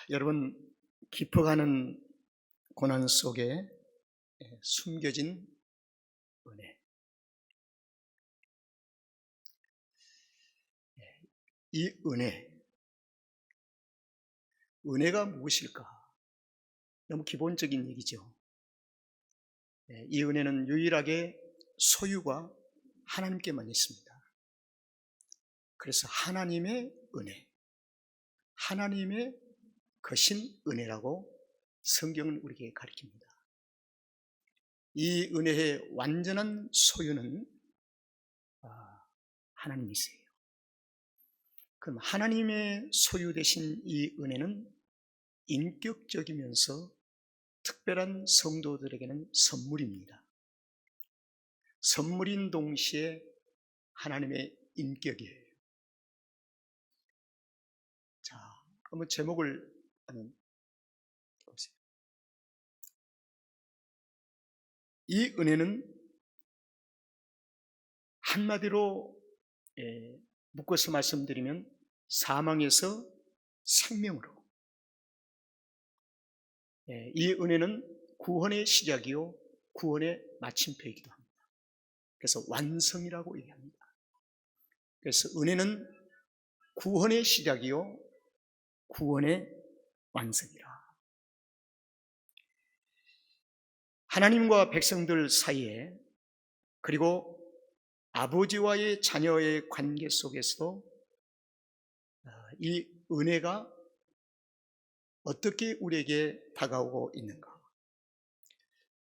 여러분, 깊어가는 고난 속에 숨겨진 은혜. 이 은혜가 무엇일까? 너무 기본적인 얘기죠. 이 은혜는 유일하게 소유가 하나님께만 있습니다. 그래서 하나님의 은혜, 하나님의 거신 은혜라고 성경은 우리에게 가르칩니다. 이 은혜의 완전한 소유는 하나님이세요. 그럼 하나님의 소유 되신 이 은혜는 인격적이면서 특별한 성도들에게는 선물입니다. 선물인 동시에 하나님의 인격이에요. 자, 한번 제목을 보세요. 이 은혜는 한마디로 묶어서 말씀드리면 사망에서 생명으로, 이 은혜는 구원의 시작이요 구원의 마침표이기도 합니다. 그래서 완성이라고 얘기합니다. 그래서 은혜는 구원의 시작이요 구원의 완성이라. 하나님과 백성들 사이에, 그리고 아버지와의 자녀의 관계 속에서도 이 은혜가 어떻게 우리에게 다가오고 있는가?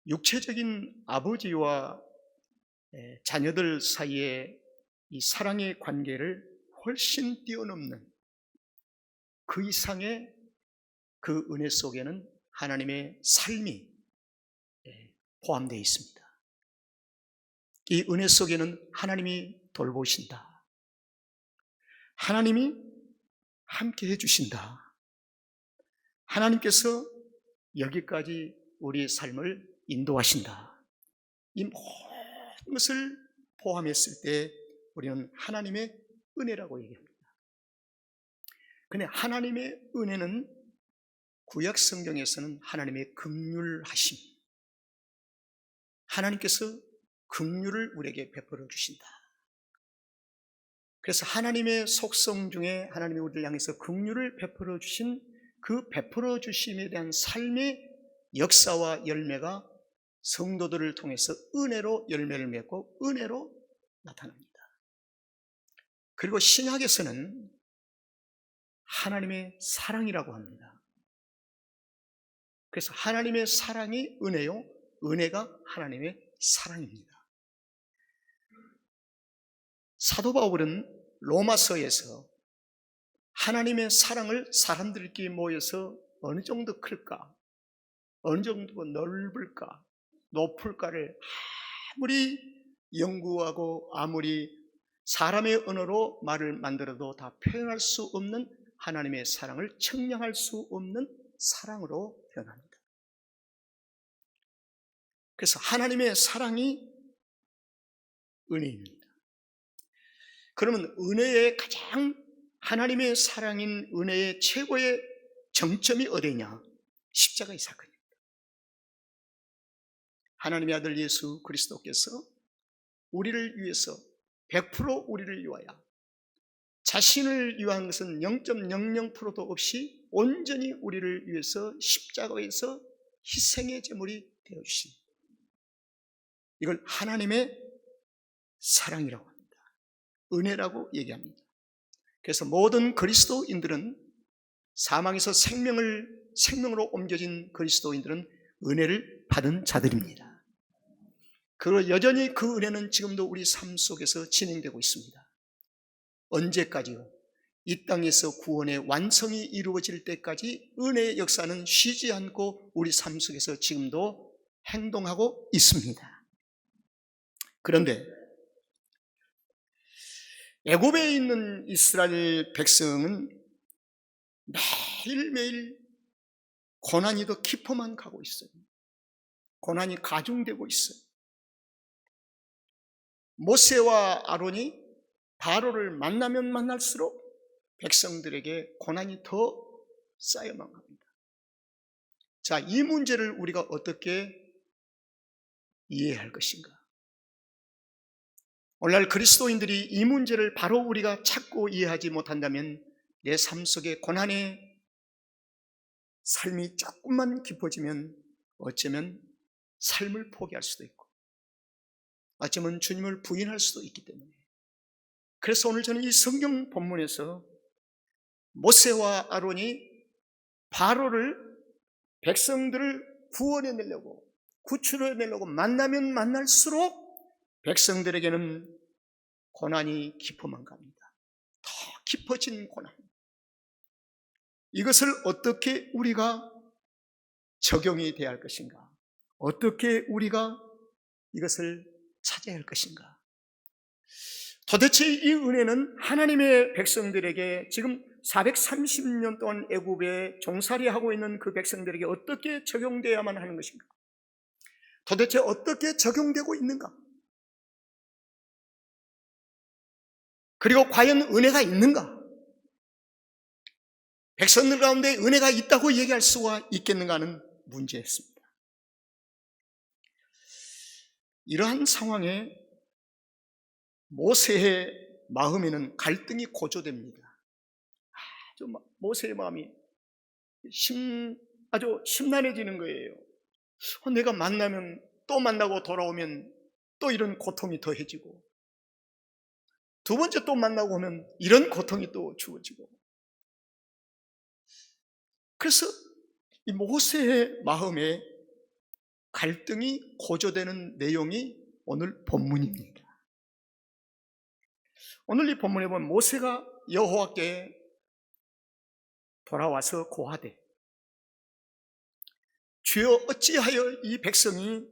육체적인 아버지와 자녀들 사이에 이 사랑의 관계를 훨씬 뛰어넘는 그 이상의 그 은혜 속에는 하나님의 삶이 포함되어 있습니다. 이 은혜 속에는 하나님이 돌보신다, 하나님이 함께 해주신다, 하나님께서 여기까지 우리의 삶을 인도하신다, 이 모든 것을 포함했을 때 우리는 하나님의 은혜라고 얘기합니다. 그런데 하나님의 은혜는 구약 성경에서는 하나님의 긍휼하심, 하나님께서 긍휼을 우리에게 베풀어 주신다. 그래서 하나님의 속성 중에 하나님이 우리를 향해서 긍휼을 베풀어 주신 그 베풀어 주심에 대한 삶의 역사와 열매가 성도들을 통해서 은혜로 열매를 맺고 은혜로 나타납니다. 그리고 신약에서는 하나님의 사랑이라고 합니다. 그래서 하나님의 사랑이 은혜요, 은혜가 하나님의 사랑입니다. 사도 바울은 로마서에서 하나님의 사랑을 사람들끼리 모여서 어느 정도 클까, 어느 정도 넓을까, 높을까를 아무리 연구하고 아무리 사람의 언어로 말을 만들어도 다 표현할 수 없는 하나님의 사랑을 측량할 수 없는 사랑으로 표현합니다. 그래서 하나님의 사랑이 은혜입니다. 그러면 은혜의 가장, 하나님의 사랑인 은혜의 최고의 정점이 어디냐? 십자가의 사건입니다. 하나님의 아들 예수 그리스도께서 우리를 위해서 100% 우리를 위하여 자신을 위한 것은 0.00%도 없이 온전히 우리를 위해서 십자가에서 희생의 제물이 되어주신, 이걸 하나님의 사랑이라고 합니다. 은혜라고 얘기합니다. 그래서 모든 그리스도인들은, 사망에서 생명으로 옮겨진 그리스도인들은 은혜를 받은 자들입니다. 그리고 여전히 그 은혜는 지금도 우리 삶 속에서 진행되고 있습니다. 언제까지요? 이 땅에서 구원의 완성이 이루어질 때까지 은혜의 역사는 쉬지 않고 우리 삶 속에서 지금도 행동하고 있습니다. 그런데 애굽에 있는 이스라엘 백성은 매일매일 고난이 더 깊어만 가고 있어요. 고난이 가중되고 있어요. 모세와 아론이 바로를 만나면 만날수록 백성들에게 고난이 더 쌓여만 갑니다. 자, 이 문제를 우리가 어떻게 이해할 것인가? 오늘날 그리스도인들이 이 문제를 바로 우리가 찾고 이해하지 못한다면 내 삶 속에 고난의 삶이 조금만 깊어지면 어쩌면 삶을 포기할 수도 있고 어쩌면 주님을 부인할 수도 있기 때문에, 그래서 오늘 저는 이 성경 본문에서 모세와 아론이 바로를, 백성들을 구원해내려고, 구출해내려고 만나면 만날수록 백성들에게는 고난이 깊어만 갑니다. 더 깊어진 고난. 이것을 어떻게 우리가 적용이 돼야 할 것인가? 어떻게 우리가 이것을 찾아야 할 것인가? 도대체 이 은혜는 하나님의 백성들에게, 지금 430년 동안 애굽에 종살이하고 있는 그 백성들에게 어떻게 적용되어야만 하는 것인가? 도대체 어떻게 적용되고 있는가? 그리고 과연 은혜가 있는가? 백성들 가운데 은혜가 있다고 얘기할 수가 있겠는가 하는 문제였습니다. 이러한 상황에 모세의 마음에는 갈등이 고조됩니다. 모세의 마음이 아주 심란해지는 거예요. 내가 만나면, 또 만나고 돌아오면 또 이런 고통이 더해지고, 두 번째 또 만나고 오면 이런 고통이 또 주어지고, 그래서 이 모세의 마음에 갈등이 고조되는 내용이 오늘 본문입니다. 오늘 이 본문에 보면 모세가 여호와께 돌아와서 고하되, 주여 어찌하여 이 백성이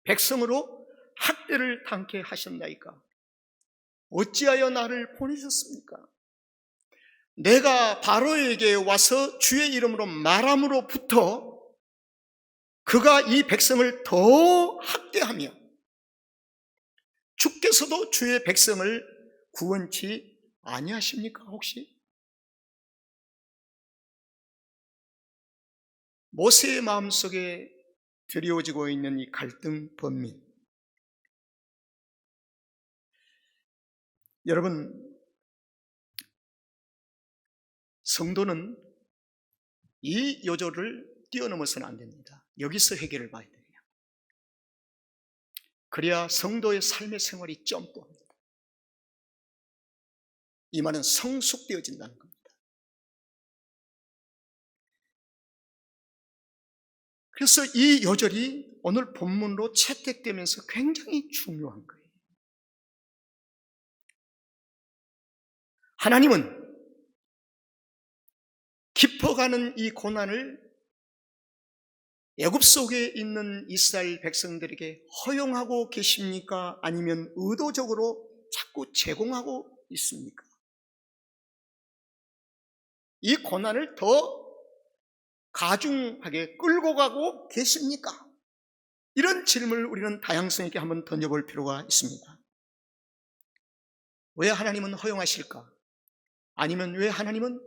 백성으로 학대를 당케 하셨나이까? 어찌하여 나를 보내셨습니까? 내가 바로에게 와서 주의 이름으로 말함으로부터 그가 이 백성을 더 학대하며 주께서도 주의 백성을 구원치 아니하십니까? 혹시? 모세의 마음속에 드리워지고 있는 이 갈등 번민, 여러분, 성도는 이 요절을 뛰어넘어서는 안 됩니다. 여기서 해결을 봐야 돼요. 그래야 성도의 삶의 생활이 점프합니다. 이 말은 성숙되어진다는 겁니다. 그래서 이 요절이 오늘 본문으로 채택되면서 굉장히 중요한 거예요. 하나님은 깊어가는 이 고난을 애굽 속에 있는 이스라엘 백성들에게 허용하고 계십니까? 아니면 의도적으로 자꾸 제공하고 있습니까? 이 고난을 더 가중하게 끌고 가고 계십니까? 이런 질문을 우리는 다양성 있게 한번 던져볼 필요가 있습니다. 왜 하나님은 허용하실까? 아니면 왜 하나님은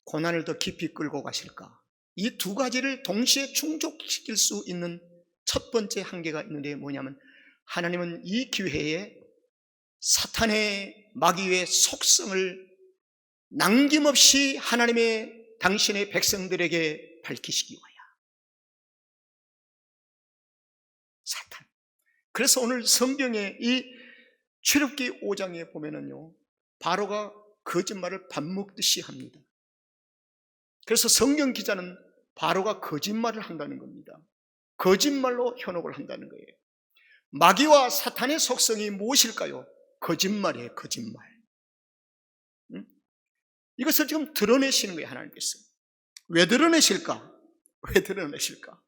고난을 더 깊이 끌고 가실까? 이 두 가지를 동시에 충족시킬 수 있는 첫 번째 한계가 있는데 뭐냐면, 하나님은 이 기회에 사탄의 마귀의 속성을 남김없이 당신의 백성들에게 밝히시기 위하여. 사탄. 그래서 오늘 성경의 이 출애굽기 5장에 보면은요, 바로가 거짓말을 밥 먹듯이 합니다. 그래서 성경 기자는 바로가 거짓말을 한다는 겁니다. 거짓말로 현혹을 한다는 거예요. 마귀와 사탄의 속성이 무엇일까요? 거짓말이에요, 거짓말. 이것을 지금 드러내시는 거예요, 하나님께서. 왜 드러내실까? 왜 드러내실까?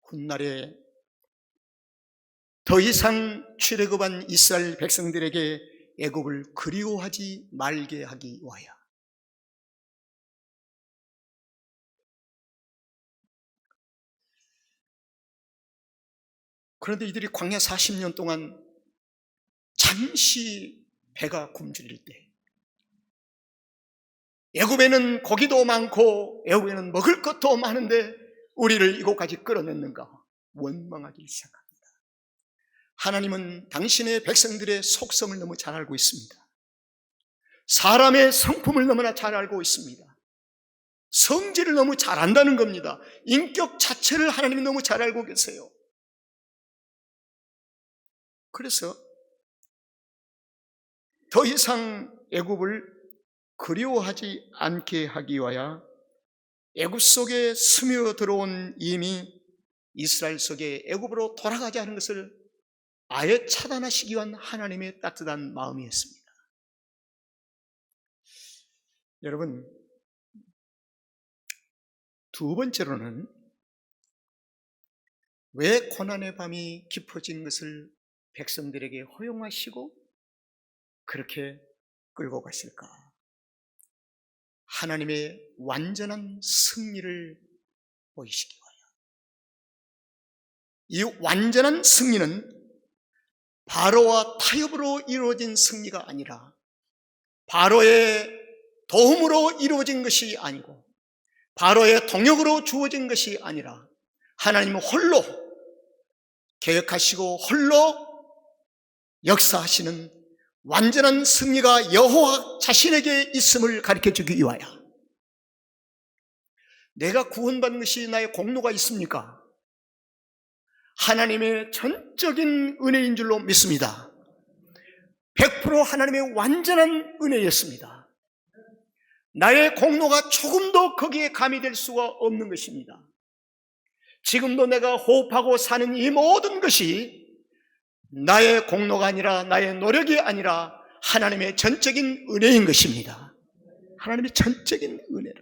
훗날에 더 이상 출애굽한 이스라엘 백성들에게 애굽을 그리워하지 말게 하기 위하여. 그런데 이들이 광야 40년 동안 잠시 배가 굶주릴 때, 애굽에는 고기도 많고 애굽에는 먹을 것도 많은데 우리를 이곳까지 끌어냈는가 원망하기 시작합니다. 하나님은 당신의 백성들의 속성을 너무 잘 알고 있습니다. 사람의 성품을 너무나 잘 알고 있습니다. 성질을 너무 잘 안다는 겁니다. 인격 자체를 하나님이 너무 잘 알고 계세요. 그래서 더 이상 애굽을 그리워하지 않게 하기 위하여 애굽 속에 스며들어온 이미 이스라엘 속에 애굽으로 돌아가지 않은 것을 아예 차단하시기 위한 하나님의 따뜻한 마음이었습니다. 여러분, 두 번째로는 왜 고난의 밤이 깊어진 것을 백성들에게 허용하시고 그렇게 끌고 가실까? 하나님의 완전한 승리를 보이시기 위하여. 이 완전한 승리는 바로와 타협으로 이루어진 승리가 아니라 바로의 도움으로 이루어진 것이 아니고 바로의 동역으로 주어진 것이 아니라 하나님은 홀로 계획하시고 홀로 역사하시는 완전한 승리가 여호와 자신에게 있음을 가르쳐주기 위하여. 내가 구원받는 것이 나의 공로가 있습니까? 하나님의 전적인 은혜인 줄로 믿습니다. 100% 하나님의 완전한 은혜였습니다. 나의 공로가 조금도 거기에 가미될 수가 없는 것입니다. 지금도 내가 호흡하고 사는 이 모든 것이 나의 공로가 아니라 나의 노력이 아니라 하나님의 전적인 은혜인 것입니다. 하나님의 전적인 은혜라.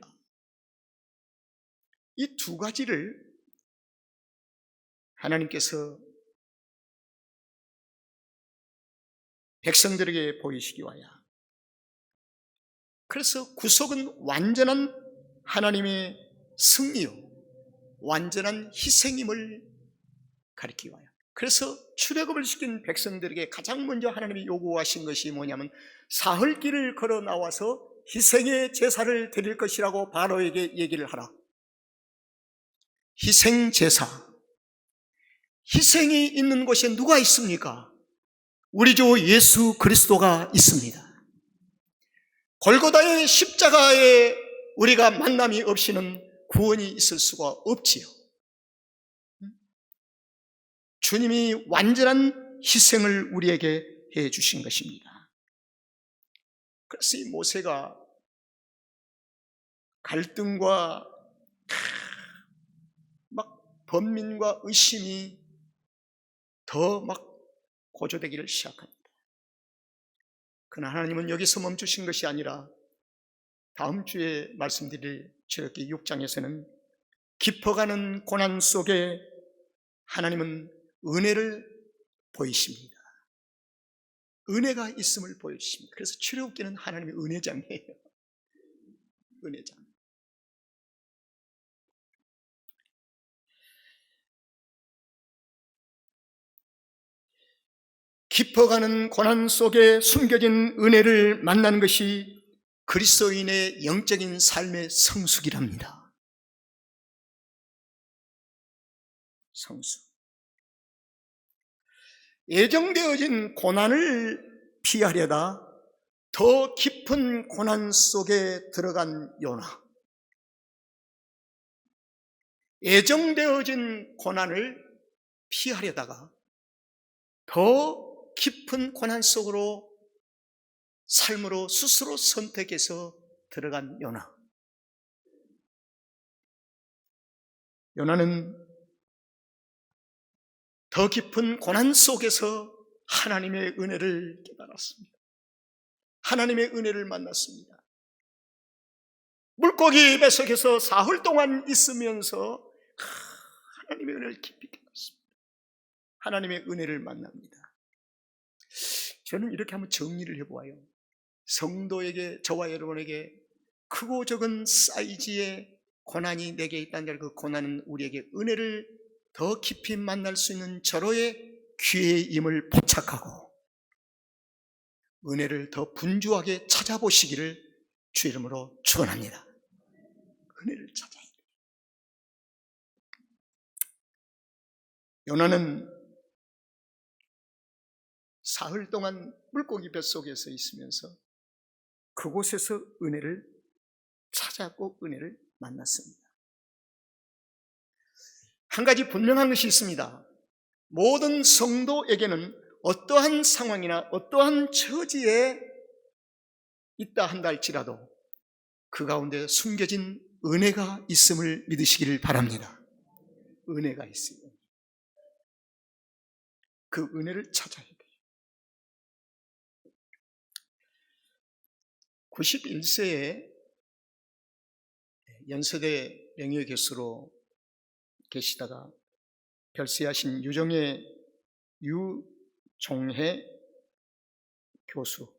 이 두 가지를 하나님께서 백성들에게 보이시기 위하여. 그래서 구속은 완전한 하나님의 승리요, 완전한 희생임을 가리키기 위하여. 그래서 출애굽을 시킨 백성들에게 가장 먼저 하나님이 요구하신 것이 뭐냐면 사흘길을 걸어 나와서 희생의 제사를 드릴 것이라고 바로에게 얘기를 하라. 희생 제사. 희생이 있는 곳에 누가 있습니까? 우리 주 예수 그리스도가 있습니다. 골고다의 십자가에 우리가 만남이 없이는 구원이 있을 수가 없지요. 주님이 완전한 희생을 우리에게 해 주신 것입니다. 그래서 이 모세가 갈등과 막 번민과 의심이 더 막 고조되기를 시작합니다. 그러나 하나님은 여기서 멈추신 것이 아니라 다음 주에 말씀드릴 출애굽기 6장에서는 깊어가는 고난 속에 하나님은 은혜를 보이십니다. 은혜가 있음을 보여주십니다. 그래서 출애굽기는 하나님의 은혜장이에요. 은혜장. 깊어가는 고난 속에 숨겨진 은혜를 만나는 것이 그리스도인의 영적인 삶의 성숙이랍니다. 성숙. 예정되어진 고난을 피하려다 더 깊은 고난 속에 들어간 요나. 예정되어진 고난을 피하려다가 더 깊은 고난 속으로 삶으로 스스로 선택해서 들어간 요나. 요나는 더 깊은 고난 속에서 하나님의 은혜를 깨달았습니다. 하나님의 은혜를 만났습니다. 물고기 뱃속에서 사흘 동안 있으면서 하나님의 은혜를 깊이 깨달았습니다. 하나님의 은혜를 만납니다. 저는 이렇게 한번 정리를 해보아요. 성도에게, 저와 여러분에게 크고 적은 사이즈의 고난이 내게 있다는 그 고난은 우리에게 은혜를 더 깊이 만날 수 있는 절호의 기회임을 포착하고 은혜를 더 분주하게 찾아보시기를 주 이름으로 축원합니다. 은혜를 찾아야 돼요. 요나는 사흘 동안 물고기 뱃속에서 있으면서 그곳에서 은혜를 찾았고 은혜를 만났습니다. 한 가지 분명한 것이 있습니다. 모든 성도에게는 어떠한 상황이나 어떠한 처지에 있다 한다 할지라도 그 가운데 숨겨진 은혜가 있음을 믿으시기를 바랍니다. 은혜가 있어요. 그 은혜를 찾아야 돼요. 91세에 연세대 명예교수로 계시다가 별세하신 유종해 교수,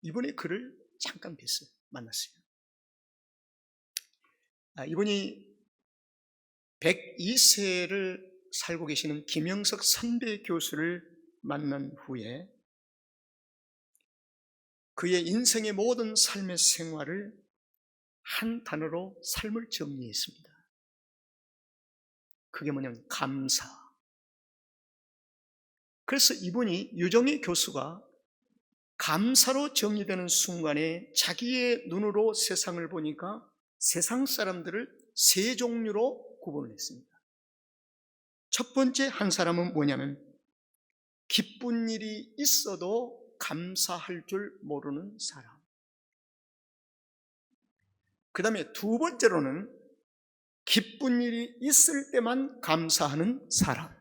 이분의 글을 잠깐 뵀어요. 만났어요. 이분이 102세를 살고 계시는 김영석 선배 교수를 만난 후에 그의 인생의 모든 삶의 생활을 한 단어로 삶을 정리했습니다. 그게 뭐냐면 감사. 그래서 이분이 유종희 교수가 감사로 정리되는 순간에 자기의 눈으로 세상을 보니까 세상 사람들을 세 종류로 구분을 했습니다. 첫 번째 한 사람은 뭐냐면 기쁜 일이 있어도 감사할 줄 모르는 사람. 그 다음에 두 번째로는 기쁜 일이 있을 때만 감사하는 사람.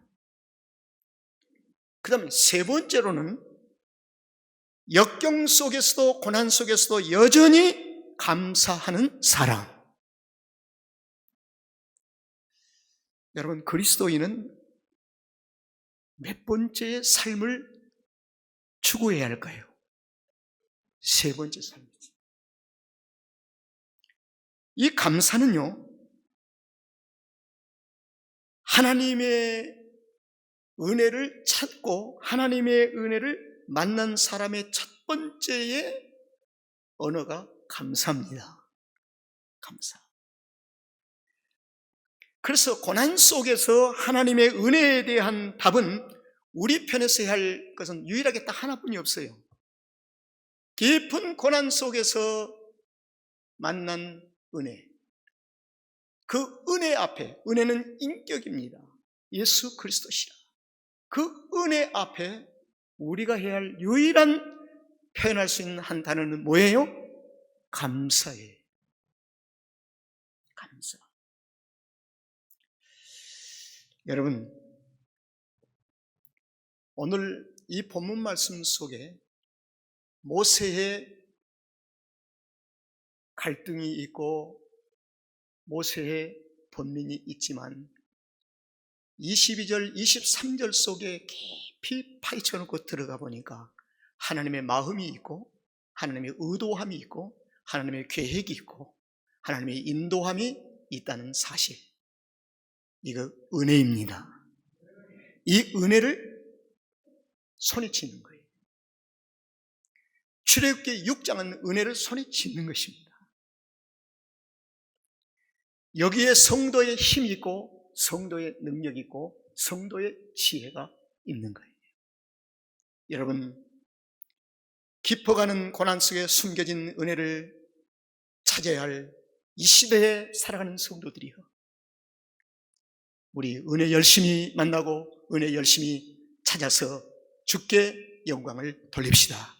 그 다음에 세 번째로는 역경 속에서도 고난 속에서도 여전히 감사하는 사람. 여러분, 그리스도인은 몇 번째의 삶을 추구해야 할까요? 세 번째 삶이지. 이 감사는요, 하나님의 은혜를 찾고 하나님의 은혜를 만난 사람의 첫 번째의 언어가 감사입니다. 감사. 그래서 고난 속에서 하나님의 은혜에 대한 답은 우리 편에서 해야 할 것은 유일하게 딱 하나뿐이 없어요. 깊은 고난 속에서 만난 은혜. 그 은혜 앞에, 은혜는 인격입니다. 예수 그리스도시라. 그 은혜 앞에 우리가 해야 할 유일한 표현할 수 있는 한 단어는 뭐예요? 감사예요. 감사. 여러분, 오늘 이 본문 말씀 속에 모세의 갈등이 있고 모세의 번민이 있지만 22절, 23절 속에 깊이 파헤쳐놓고 들어가 보니까 하나님의 마음이 있고 하나님의 의도함이 있고 하나님의 계획이 있고 하나님의 인도함이 있다는 사실, 이거 은혜입니다. 이 은혜를 손에 쥐는 거예요. 출애굽기 6장은 은혜를 손에 쥐는 것입니다. 여기에 성도의 힘이 있고 성도의 능력이 있고 성도의 지혜가 있는 거예요. 여러분, 깊어가는 고난 속에 숨겨진 은혜를 찾아야 할 이 시대에 살아가는 성도들이요, 우리 은혜 열심히 만나고 은혜 열심히 찾아서 주께 영광을 돌립시다.